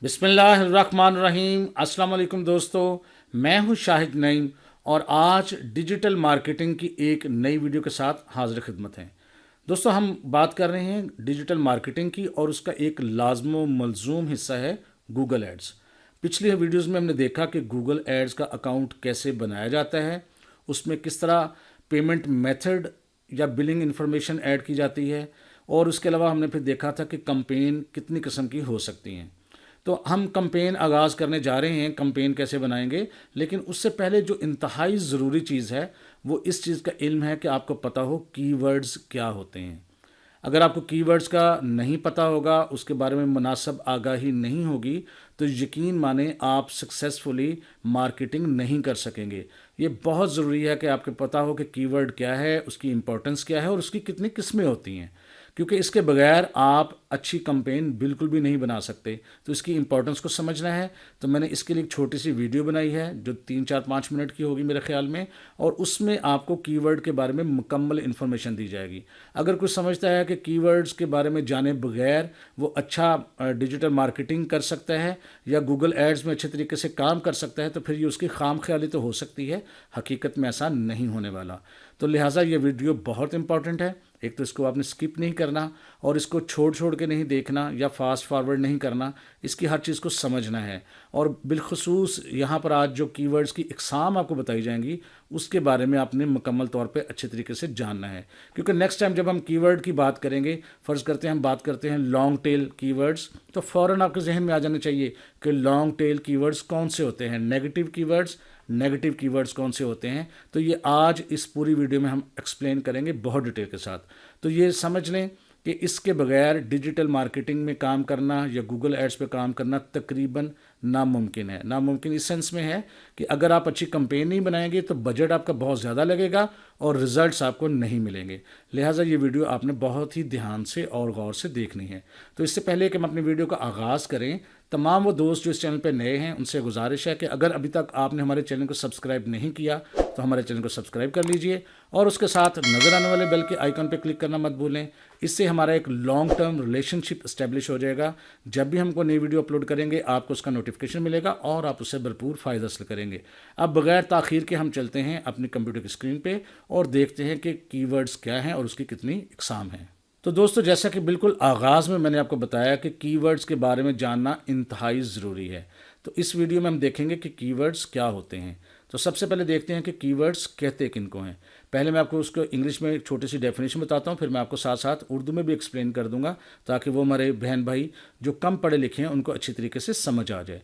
बिस्मिल्लाहिर्रहमानिर्रहीम। अस्सलाम वालेकुम दोस्तों, मैं हूं शाहिद नईम और आज डिजिटल मार्केटिंग की एक नई वीडियो के साथ हाजिर खिदमत हैं। दोस्तों, हम बात कर रहे हैं डिजिटल मार्केटिंग की और उसका एक लाज़िम मलज़ूम हिस्सा है गूगल एड्स। पिछली वीडियोज़ में हमने देखा कि गूगल एड्स का अकाउंट कैसे बनाया जाता है, उसमें किस तरह पेमेंट मेथड या बिलिंग इंफॉर्मेशन ऐड की जाती है, और उसके अलावा हमने फिर देखा था कि कंपेन कितनी किस्म की हो सकती हैं। तो हम कंपेन आगाज़ करने जा रहे हैं, कंपेन कैसे बनाएंगे, लेकिन उससे पहले जो इंतहाई ज़रूरी चीज़ है वो इस चीज़ का इल्म है कि आपको पता हो कीवर्ड्स क्या होते हैं। अगर आपको कीवर्ड्स का नहीं पता होगा, उसके बारे में मुनासिब आगाही नहीं होगी, तो यकीन माने आप सक्सेसफुली मार्केटिंग नहीं कर सकेंगे। ये बहुत ज़रूरी है कि आपको पता हो कि कीवर्ड क्या है, उसकी इम्पोर्टेंस क्या है और उसकी कितनी किस्में होती हैं, क्योंकि इसके बगैर आप अच्छी कंपेन बिल्कुल भी नहीं बना सकते। तो इसकी इंपॉर्टेंस को समझना है, तो मैंने इसके लिए एक छोटी सी वीडियो बनाई है जो 3 4 5 मिनट की होगी मेरे ख्याल में, और उसमें आपको कीवर्ड के बारे में मुकम्मल इन्फॉर्मेशन दी जाएगी। अगर कोई समझता है कि कीवर्ड्स के बारे में जाने बगैर वो अच्छा डिजिटल मार्केटिंग कर सकता है या गूगल एड्स में अच्छे तरीके से काम कर सकता है, तो फिर ये उसकी खाम ख्याली तो हो सकती है, हकीकत में ऐसा नहीं होने वाला। तो लिहाजा ये वीडियो बहुत इंपॉर्टेंट है। एक तो इसको आपने स्किप नहीं करना और इसको छोड़ छोड़ के नहीं देखना या फास्ट फॉरवर्ड नहीं करना, इसकी हर चीज़ को समझना है। और बिलखसूस यहाँ पर आज जो कीवर्ड्स की इकसाम आपको बताई जाएंगी उसके बारे में आपने मुकम्मल तौर पे अच्छे तरीके से जानना है, क्योंकि नेक्स्ट टाइम जब हम कीवर्ड की बात करेंगे, फ़र्ज़ करते हैं हम बात करते हैं लॉन्ग टेल कीवर्ड्स, तो फ़ौरन आपके जहन में आ जाना चाहिए कि लॉन्ग टेल कीवर्ड्स कौन से होते हैं, नेगेटिव कीवर्ड्स कौन से होते हैं। तो ये आज इस पूरी वीडियो में हम एक्सप्लेन करेंगे बहुत डिटेल के साथ। तो ये समझ लें कि इसके बगैर डिजिटल मार्केटिंग में काम करना या गूगल एड्स पे काम करना तकरीबन नामुमकिन है। नामुमकिन इस सेंस में है कि अगर आप अच्छी कंपेन नहीं बनाएंगे तो बजट आपका बहुत ज़्यादा लगेगा और रिजल्ट्स आपको नहीं मिलेंगे। लिहाजा ये वीडियो आपने बहुत ही ध्यान से और गौर से देखनी है। तो इससे पहले कि हम अपनी वीडियो का आगाज़ करें, तमाम वो दोस्त जो इस चैनल पर नए हैं उनसे गुजारिश है कि अगर अभी तक आपने हमारे चैनल को सब्सक्राइब नहीं किया तो हमारे चैनल को सब्सक्राइब कर लीजिए और उसके साथ नज़र आने वाले बेल के आइकन पर क्लिक करना मत भूलें। इससे हमारा एक लॉन्ग टर्म रिलेशनशिप इस्टेब्लिश हो जाएगा। जब भी हमको नई वीडियो अपलोड करेंगे आपको उसका नोटिफिकेशन मिलेगा और आप उससे भरपूर फ़ायदा हासिल करेंगे। अब बगैर ताख़ीर के हम चलते हैं अपनी कंप्यूटर की स्क्रीन पे और देखते हैं कि कीवर्ड्स क्या हैं और उसकी कितनी इकसाम है। तो दोस्तों, जैसा कि बिल्कुल आगाज़ में मैंने आपको बताया कि कीवर्ड्स के बारे में जानना इंतहाई ज़रूरी है, तो इस वीडियो में हम देखेंगे कि कीवर्ड्स क्या होते हैं। तो सबसे पहले देखते हैं कि कीवर्ड्स कहते किनको हैं। पहले मैं आपको उसको इंग्लिश में एक छोटी सी डेफिनेशन बताता हूँ, फिर मैं आपको साथ साथ उर्दू में भी एक्सप्लेन कर दूंगा ताकि वो हमारे बहन भाई जो कम पढ़े लिखे हैं उनको अच्छी तरीके से समझ आ जाए।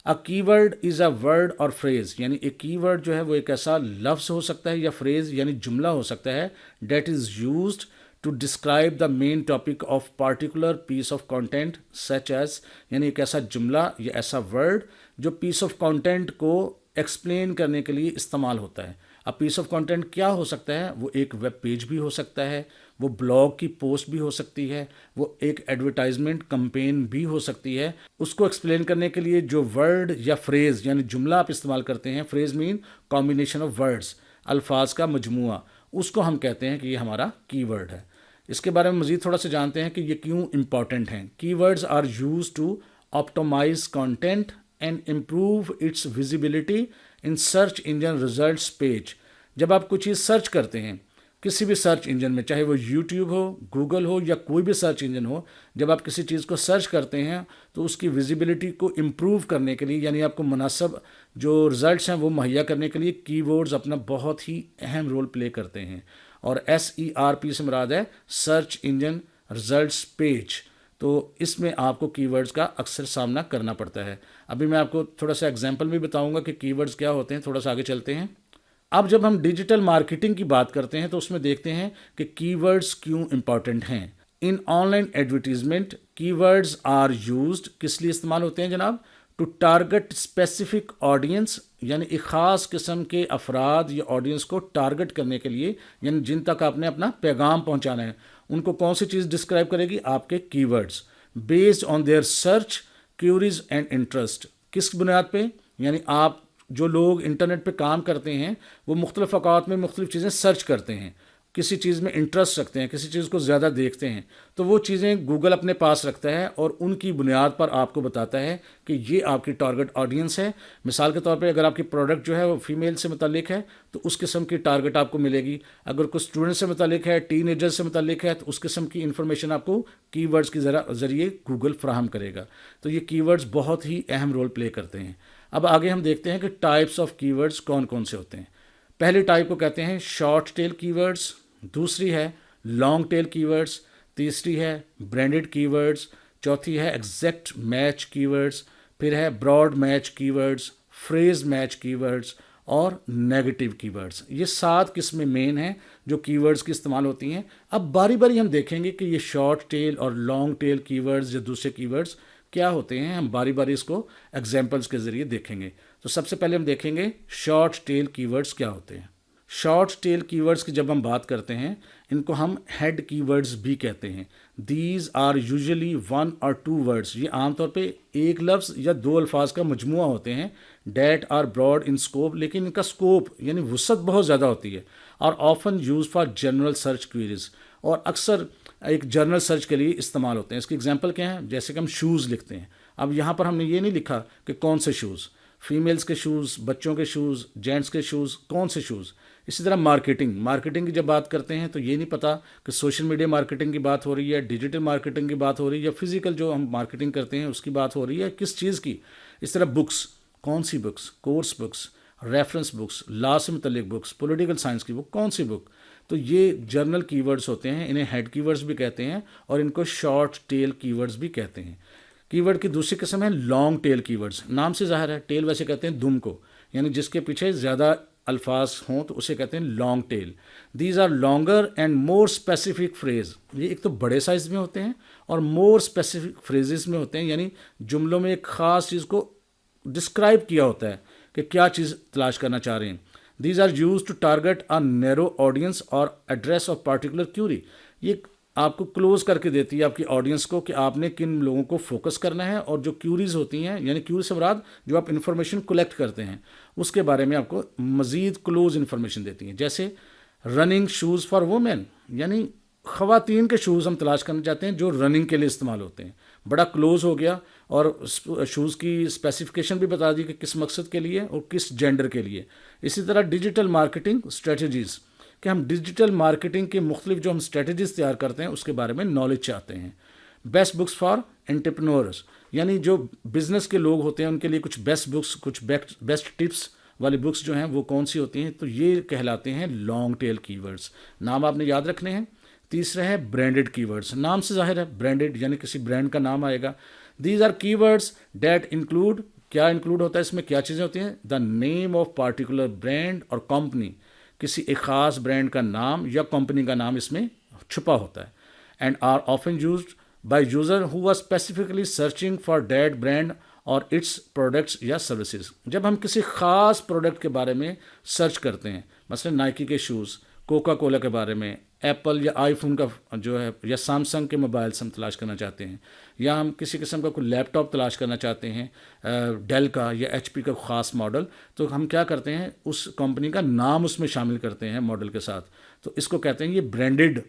अ कीवर्ड इज़ अ वर्ड और फ्रेज़, यानी एक कीवर्ड जो है वो एक ऐसा लफ्ज़ हो सकता है या फ्रेज़ यानी जुमला हो सकता है, that is used to describe the main topic of particular piece of content such as, यानी एक ऐसा जुमला या ऐसा वर्ड जो पीस ऑफ कंटेंट को एक्सप्लेन करने के लिए इस्तेमाल होता है। अब पीस ऑफ कंटेंट क्या हो सकता है? वो एक वेब पेज भी हो सकता है, वो ब्लॉग की पोस्ट भी हो सकती है, वो एक एडवर्टाइजमेंट कंपेन भी हो सकती है। उसको एक्सप्लेन करने के लिए जो वर्ड या फ्रेज़ यानी जुमला आप इस्तेमाल करते हैं, phrase mean combination of words, अल्फाज का मजमूआ, उसको हम कहते हैं कि ये हमारा कीवर्ड है। इसके बारे में मज़ीद थोड़ा सा जानते हैं कि ये क्यों इंपॉर्टेंट हैं। Keywords are used to optimise content and improve its visibility in search engine results page. जब आप कुछ चीज़ सर्च करते हैं किसी भी सर्च इंजन में, चाहे वो यूट्यूब हो, गूगल हो या कोई भी सर्च इंजन हो, जब आप किसी चीज़ को सर्च करते हैं तो उसकी विजिबिलिटी को इम्प्रूव करने के लिए, यानी आपको मुनासिब जो रिज़ल्ट्स हैं वो मुहैया करने के लिए कीवर्ड्स अपना बहुत ही अहम रोल प्ले करते हैं। और SERP से मुराद है सर्च इंजन रिजल्ट्स पेज। तो इसमें आपको कीवर्ड्स का अक्सर सामना करना पड़ता है। अभी मैं आपको थोड़ा सा एग्जांपल भी बताऊंगा कि कीवर्ड्स क्या होते हैं। थोड़ा सा आगे चलते हैं। अब जब हम डिजिटल मार्केटिंग की बात करते हैं तो उसमें देखते हैं कि कीवर्ड्स क्यों इंपॉर्टेंट हैं। In online advertisement keywords are used, किस लिए इस्तेमाल होते हैं जनाब? टू टारगेट स्पेसिफिक ऑडियंस, यानी एक ख़ास किस्म के अफराद या ऑडियंस को टारगेट करने के लिए, यानी जिन तक आपने अपना पैगाम पहुंचाना है, उनको कौन सी चीज़ डिस्क्राइब करेगी? आपके keywords. Based on their search queries and interest, किस बुनियाद पे? यानी आप जो लोग इंटरनेट पे काम करते हैं वो मुख्तलिफ औकात में मुख्तलिफ चीज़ें सर्च करते हैं किसी चीज़ में इंटरेस्ट रखते हैं, किसी चीज़ को ज़्यादा देखते हैं, तो वो चीज़ें गूगल अपने पास रखता है और उनकी बुनियाद पर आपको बताता है कि ये आपकी टारगेट ऑडियंस है। मिसाल के तौर पे अगर आपकी प्रोडक्ट जो है वो फीमेल से मुतालिक है तो उस किस्म की टारगेट आपको मिलेगी। अगर कोई स्टूडेंट से मुतालिक है, टीनेजर से मुतालिक है, तो उस किस्म की इन्फॉर्मेशन आपको कीवर्ड्स के ज़रिए गूगल फराहम करेगा। तो ये कीवर्ड्स बहुत ही अहम रोल प्ले करते हैं। अब आगे हम देखते हैं कि टाइप्स ऑफ कीवर्ड्स कौन कौन से होते हैं। पहले टाइप को कहते हैं शॉर्ट टेल कीवर्ड्स, दूसरी है लॉन्ग टेल कीवर्ड्स, तीसरी है ब्रांडेड कीवर्ड्स, चौथी है एग्जैक्ट मैच कीवर्ड्स, फिर है broad match keywords, phrase match keywords और नेगेटिव कीवर्ड्स। ये 7 किस्में मेन हैं जो कीवर्ड्स की इस्तेमाल होती हैं। अब बारी बारी हम देखेंगे कि ये शॉर्ट टेल और लॉन्ग टेल कीवर्ड्स या दूसरे कीवर्ड्स क्या होते हैं। हम बारी बारी इसको एग्जाम्पल्स के ज़रिए देखेंगे। तो सबसे पहले हम देखेंगे शॉर्ट टेल कीवर्ड्स क्या होते हैं। शॉर्ट टेल कीवर्ड्स की जब हम बात करते हैं, इनको हम हेड कीवर्ड्स भी कहते हैं। दीज आर यूजुअली 1 और 2 वर्ड्स, ये आमतौर पे एक लफ्ज़ या 2 अल्फाज का मजमुआ होते हैं। That are broad in scope, लेकिन इनका स्कोप यानी वुसअत बहुत ज़्यादा होती है। और often use for general search queries, और अक्सर एक जनरल सर्च के लिए इस्तेमाल होते हैं। इसकी एग्जांपल क्या है, जैसे कि हम शूज़ लिखते हैं। अब यहाँ पर हमने ये नहीं लिखा कि कौन से शूज़, फीमेल्स के शूज़, बच्चों के शूज़, जेंट्स के शूज़, कौन से शूज़। इसी तरह मार्केटिंग की जब बात करते हैं तो ये नहीं पता कि सोशल मीडिया मार्केटिंग की बात हो रही है, डिजिटल मार्केटिंग की बात हो रही है, या फिजिकल जो हम मार्केटिंग करते हैं उसकी बात हो रही है, किस चीज़ की। इस तरह बुक्स, कौन सी books, course books, reference books, law से मुतल्लिक बुक्स, पॉलिटिकल साइंस की बुक, कौन सी बुक। तो ये जर्नल कीवर्ड्स होते हैं, इन्हें हेड कीवर्ड्स भी कहते हैं और इनको शॉर्ट टेल कीवर्ड्स भी कहते हैं। कीवर्ड की दूसरी किस्म है लॉन्ग टेल कीवर्ड्स। नाम से ज़ाहिर है, टेल वैसे कहते हैं दुम को, यानी जिसके पीछे ज़्यादा अल्फाज हों तो उसे कहते हैं long tail. These are longer and more specific phrase. ये एक तो बड़े साइज़ में होते हैं और मोर स्पेसिफिक फ्रेजेस में होते हैं, यानी जुमलों में एक ख़ास चीज़ को डिस्क्राइब किया होता है कि क्या चीज़ तलाश करना चाह रहे हैं। These are use to target a narrow audience और एड्रेस ऑफ पार्टिकुलर क्यूरी। ये आपको क्लोज करके देती है आपकी ऑडियंस को कि आपने किन लोगों को फोकस करना है, और जो क्यूरीज होती हैं, यानी क्यूरी से मुराद जो आप इन्फॉर्मेशन कलेक्ट करते हैं उसके बारे में आपको मज़ीद क्लोज इन्फॉर्मेशन देती हैं। जैसे रनिंग शूज़ फॉर वुमेन, यानी ख़वातीन के शूज़ हम तलाश करना चाहते हैं जो रनिंग के लिए इस्तेमाल होते हैं। बड़ा क्लोज हो गया और शूज़ की स्पेसिफिकेशन भी बता दी कि किस मकसद के लिए और किस जेंडर के लिए। इसी तरह डिजिटल मार्केटिंग स्ट्रेटजीज़, कि हम डिजिटल मार्केटिंग के मुख्तलिफ जो हम स्ट्रेटजीज़ तैयार करते हैं उसके बारे में नॉलेज चाहते हैं। बेस्ट बुक्स फॉर एंटरप्रेन्योर्स, यानी जो बिज़नेस के लोग होते हैं उनके लिए कुछ बेस्ट बुक्स, कुछ बेस्ट टिप्स वाली बुक्स जो हैं वो कौन सी होती हैं, तो ये कहलाते हैं लॉन्ग टेल कीवर्ड्स। नाम आपने याद रखने हैं। तीसरा है ब्रांडेड कीवर्ड्स। नाम से जाहिर है, ब्रांडेड यानी किसी ब्रांड का नाम आएगा। These are keywords that include, क्या इंक्लूड होता है इसमें, क्या चीज़ें होती हैं, the name of particular brand और कंपनी, किसी एक ख़ास ब्रांड का नाम या कंपनी का नाम इसमें छुपा होता है। And are often used by user who are specifically searching for that brand और इट्स प्रोडक्ट्स या सर्विसेज। जब हम किसी ख़ास प्रोडक्ट के बारे में सर्च करते हैं, मसलन नाइकी के शूज़, कोका कोला के बारे में, एप्पल या आईफोन का जो है, या सैमसंग के मोबाइल्स हम तलाश करना चाहते हैं, या हम किसी किस्म का कोई लैपटॉप तलाश करना चाहते हैं, डेल का या एचपी का ख़ास मॉडल, तो हम क्या करते हैं, उस कंपनी का नाम उसमें शामिल करते हैं मॉडल के साथ। तो इसको कहते हैं ये ब्रांडेड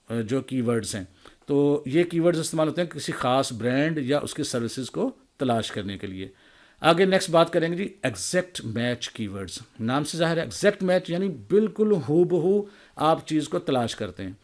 जो कीवर्ड्स हैं। तो ये कीवर्ड्स इस्तेमाल होते हैं किसी ख़ास ब्रांड या उसकी सर्विसेज को तलाश करने के लिए। आगे नेक्स्ट बात करेंगे जी एग्जैक्ट मैच कीवर्ड्स। नाम से ज़ाहिर है, एग्जैक्ट मैच यानी बिल्कुल हूबहू आप चीज़ को तलाश करते हैं।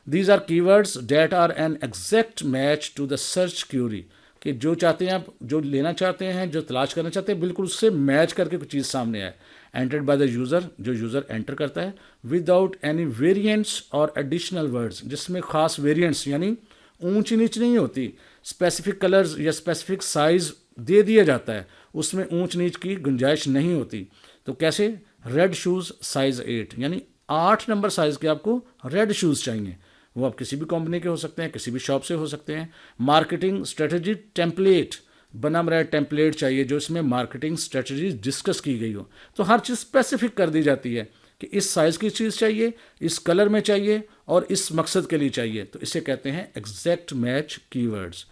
These are keywords that are an exact match to the search query, कि जो चाहते हैं आप, जो लेना चाहते हैं, जो तलाश करना चाहते हैं, बिल्कुल उससे मैच करके कुछ चीज़ सामने आए। एंटर्ड बाय द यूज़र, जो यूज़र एंटर करता है, विदाउट एनी वेरिएंट्स और एडिशनल वर्ड्स, जिसमें ख़ास वेरिएंट्स यानी ऊंच नीच नहीं होती, स्पेसिफिक कलर्स या स्पेसिफिक साइज़ दे दिया जाता है, उसमें ऊंच नीच की गुंजाइश नहीं होती। तो कैसे, रेड शूज़ साइज़ 8, यानी 8 नंबर साइज़ के आपको रेड शूज़ चाहिए। वो आप किसी भी कंपनी के हो सकते हैं, किसी भी शॉप से हो सकते हैं। मार्केटिंग स्ट्रेटजी टेम्पलेट, बना बनाया टेम्पलेट चाहिए जो इसमें मार्केटिंग स्ट्रेटजी डिस्कस की गई हो। तो हर चीज़ स्पेसिफिक कर दी जाती है कि इस साइज़ की चीज़ चाहिए, इस कलर में चाहिए और इस मकसद के लिए चाहिए। तो इसे कहते हैं एग्जैक्ट मैच कीवर्ड्स।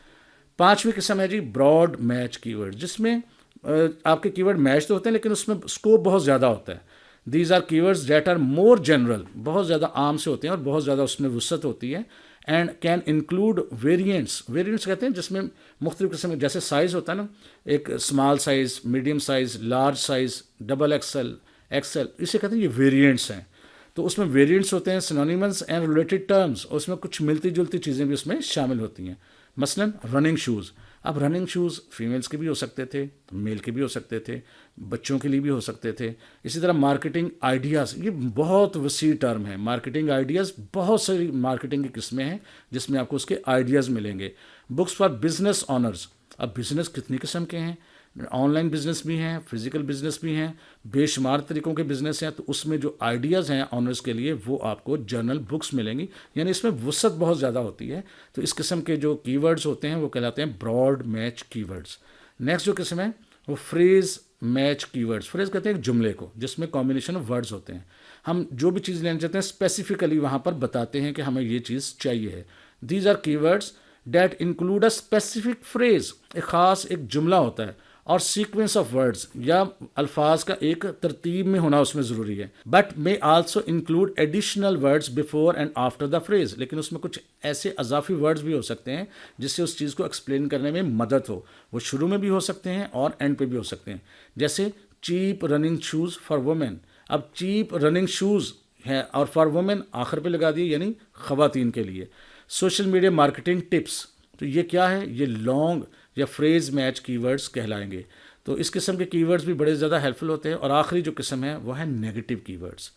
5वीं किस्म है जी ब्रॉड मैच कीवर्ड, जिसमें आपके कीवर्ड मैच तो होते हैं लेकिन उसमें स्कोप बहुत ज़्यादा होता है। These are keywords that are more general, بہت زیادہ عام سے ہوتے ہیں اور بہت زیادہ اس میں وسعت ہوتی ہے. And can include variants, variants کہتے ہیں جس میں مختلف قسم کے، جیسے سائز ہوتا ہے نا، ایک small size, medium size, large size, double XL, XL, اسے کہتے ہیں یہ ویریئنٹس ہیں. تو اس میں ویریئنٹس ہوتے ہیں، سینونیمز اینڈ ریلیٹڈ ٹرمز، اور اس میں کچھ ملتی جلتی چیزیں بھی اس میں شامل ہوتی ہیں. مثلا رننگ شوز، اب رننگ شوز فیمیلز کے بھی ہو سکتے تھے، میل کے بھی ہو سکتے تھے، بچوں کے لیے بھی ہو سکتے تھے. اسی طرح مارکیٹنگ آئیڈیاز، یہ بہت وسیع ٹرم ہے. مارکیٹنگ آئیڈیاز، بہت ساری مارکیٹنگ کی قسمیں ہیں جس میں آپ کو اس کے آئیڈیاز ملیں گے. بکس فار بزنس آنرز، اب بزنس کتنی قسم کے ہیں، آن لائن بزنس بھی ہیں، فزیکل بزنس بھی ہیں، بے شمار طریقوں کے بزنس ہیں. تو اس میں جو آئیڈیاز ہیں آنرز کے لیے وہ آپ کو جرنل بکس ملیں گی، یعنی اس میں وسعت بہت زیادہ ہوتی ہے. تو اس قسم کے جو کی ورڈز ہوتے ہیں وہ کہلاتے ہیں براڈ میچ کی ورڈز. نیکسٹ جو قسم ہے وہ فریز میچ کی ورڈز. فریز کہتے ہیں ایک جملے کو جس میں کمبینیشن آف ورڈز ہوتے ہیں. ہم جو بھی چیز لینا چاہتے ہیں اسپیسیفکلی وہاں پر بتاتے ہیں کہ ہمیں یہ چیز چاہیے ہے. These are keywords that include a specific phrase, ایک خاص ایک جملہ ہوتا ہے اور سیکوینس آف ورڈز یا الفاظ کا ایک ترتیب میں ہونا اس میں ضروری ہے. But may also include additional words before and after the phrase, لیکن اس میں کچھ ایسے اضافی ورڈز بھی ہو سکتے ہیں جس سے اس چیز کو ایکسپلین کرنے میں مدد ہو. وہ شروع میں بھی ہو سکتے ہیں اور اینڈ پہ بھی ہو سکتے ہیں. جیسے cheap running shoes for women, اب چیپ رننگ شوز ہے اور فار وومین آخر پہ لگا دیے، یعنی خواتین کے لیے. سوشل میڈیا مارکیٹنگ ٹپس، تو یہ کیا ہے، یہ لانگ یا فریز میچ کی ورڈز کہلائیں گے. تو اس قسم کے کی ورڈز بھی بڑے زیادہ ہیلپ فل ہوتے ہیں. اور آخری جو قسم ہے وہ ہے نیگیٹو کی ورڈز.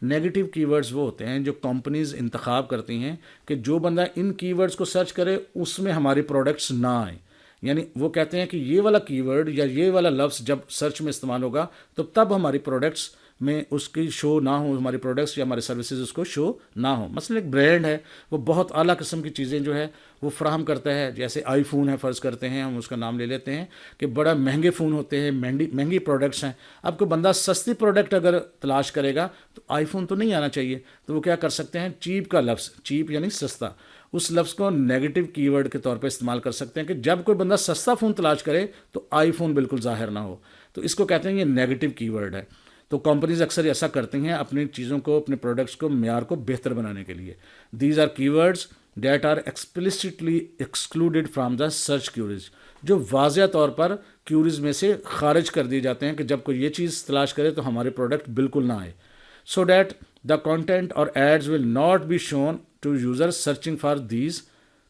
نیگیٹو کی ورڈز وہ ہوتے ہیں جو کمپنیز انتخاب کرتی ہیں کہ جو بندہ ان کی ورڈز کو سرچ کرے اس میں ہماری پروڈکٹس نہ آئیں. یعنی وہ کہتے ہیں کہ یہ والا کی ورڈ یا یہ والا لفظ جب سرچ میں استعمال ہوگا تو تب ہماری پروڈکٹس میں اس کی شو نہ ہو، ہماری پروڈکٹس یا ہماری سروسز اس کو شو نہ ہو. مثلا ایک برانڈ ہے، وہ بہت اعلیٰ قسم کی چیزیں جو ہے وہ فراہم کرتا ہے. جیسے آئی فون ہے، فرض کرتے ہیں ہم اس کا نام لے لیتے ہیں کہ بڑا مہنگے فون ہوتے ہیں، مہنگی پروڈکٹس ہیں. اب کوئی بندہ سستی پروڈکٹ اگر تلاش کرے گا تو آئی فون تو نہیں آنا چاہیے، تو وہ کیا کر سکتے ہیں، چیپ کا لفظ، چیپ یعنی سستا، اس لفظ کو نیگیٹو کی ورڈ کے طور پہ استعمال کر سکتے ہیں کہ جب کوئی بندہ سستا فون تلاش کرے تو آئی فون بالکل ظاہر نہ ہو. تو اس کو کہتے ہیں یہ نیگیٹو کی ورڈ ہے. تو کمپنیز اکثر ایسا کرتی ہیں اپنی چیزوں کو، اپنے پروڈکٹس کو معیار کو بہتر بنانے کے لیے. These are keywords that are explicitly excluded from the search queries, جو واضح طور پر کیوریز میں سے خارج کر دیے جاتے ہیں کہ جب کوئی یہ چیز تلاش کرے تو ہمارے پروڈکٹ بالکل نہ آئے. سو دیٹ دا کانٹینٹ اور ads will not be shown to user searching for these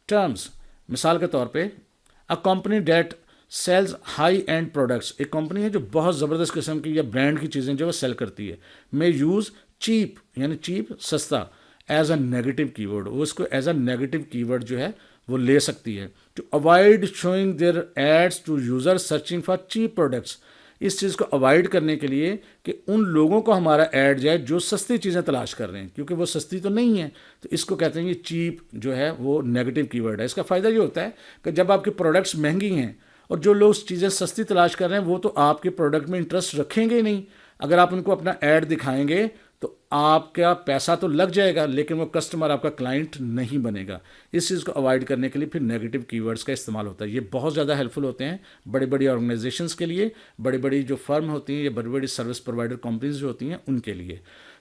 terms. مثال کے طور پہ a company that sells high end products, ایک کمپنی ہے جو بہت زبردست قسم کی یا برانڈ کی چیزیں جو وہ سیل کرتی ہے، میں یوز چیپ یعنی چیپ سستا as a negative keyword, وہ اس کو as a negative keyword جو ہے وہ لے سکتی ہے. To avoid showing their ads to user searching for cheap products, اس چیز کو اوائڈ کرنے کے لیے کہ ان لوگوں کو ہمارا ایڈ جائے جو سستی چیزیں تلاش کر رہے ہیں، کیونکہ وہ سستی تو نہیں ہیں. تو اس کو کہتے ہیں یہ چیپ جو ہے وہ نیگیٹو کی ورڈ ہے. اس کا فائدہ یہ ہوتا ہے کہ جب آپ کی پروڈکٹس مہنگی ہیں اور جو لوگ چیزیں سستی تلاش کر رہے ہیں وہ تو آپ کے پروڈکٹ میں انٹرسٹ رکھیں گے ہی نہیں. اگر آپ ان کو اپنا ایڈ دکھائیں گے تو آپ کا پیسہ تو لگ جائے گا لیکن وہ کسٹمر آپ کا کلائنٹ نہیں بنے گا. اس چیز کو اوائڈ کرنے کے لیے پھر نیگیٹو کی ورڈز کا استعمال ہوتا ہے. یہ بہت زیادہ ہیلپ فل ہوتے ہیں بڑی بڑی آرگنائزیشنز کے لیے، بڑی بڑی جو فرم ہوتی ہیں یا بڑی بڑی سروس پرووائڈر کمپنیز جو ہوتی ہیں ان کے لیے.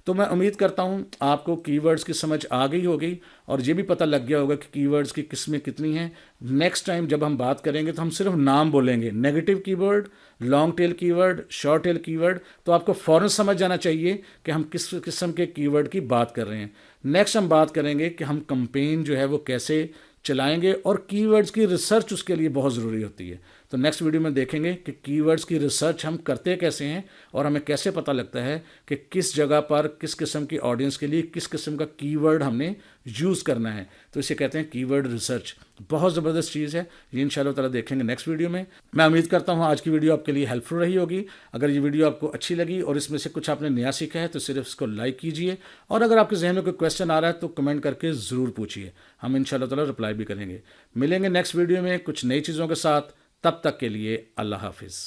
تو میں امید کرتا ہوں آپ کو کی ورڈز کی سمجھ آ گئی ہوگی اور یہ بھی پتہ لگ گیا ہوگا کہ کی ورڈز کی قسمیں کتنی ہیں. نیکسٹ ٹائم جب ہم بات کریں گے تو ہم صرف نام بولیں گے، نیگیٹو کی ورڈ، لانگ ٹیل کی ورڈ، شارٹ ٹیل کی ورڈ. تو آپ کو فوراً سمجھ جانا چاہیے کہ ہم کس قسم کے کی ورڈ کی بات کر رہے ہیں. نیکسٹ ہم بات کریں گے کہ ہم کمپین جو ہے وہ کیسے چلائیں گے اور کی ورڈز کی ریسرچ اس کے لیے بہت ضروری ہوتی ہے. تو نیکسٹ ویڈیو میں دیکھیں گے کہ کی ورڈز کی ریسرچ ہم کرتے کیسے ہیں اور ہمیں کیسے پتہ لگتا ہے کہ کس جگہ پر کس قسم کی آڈینس کے لیے کس قسم کا کی ورڈ ہم نے یوز کرنا ہے. تو اسے کہتے ہیں کی ورڈ ریسرچ. بہت زبردست چیز ہے یہ، انشاءاللہ تعالیٰ دیکھیں گے نیکسٹ ویڈیو میں. میں امید کرتا ہوں آج کی ویڈیو آپ کے لیے ہیلپ فل رہی ہوگی. اگر یہ ویڈیو آپ کو اچھی لگی اور اس میں سے کچھ آپ نے نیا سیکھا ہے تو صرف اس کو لائک کیجئے، اور اگر آپ کے ذہن میں کوئی کویسچن آ رہا ہے تو کمنٹ کر کے ضرور پوچھیے، ہم انشاءاللہ تعالیٰ رپلائی بھی کریں گے. ملیں گے نیکسٹ ویڈیو میں کچھ نئی چیزوں کے ساتھ. تب تک کے لیے اللہ حافظ.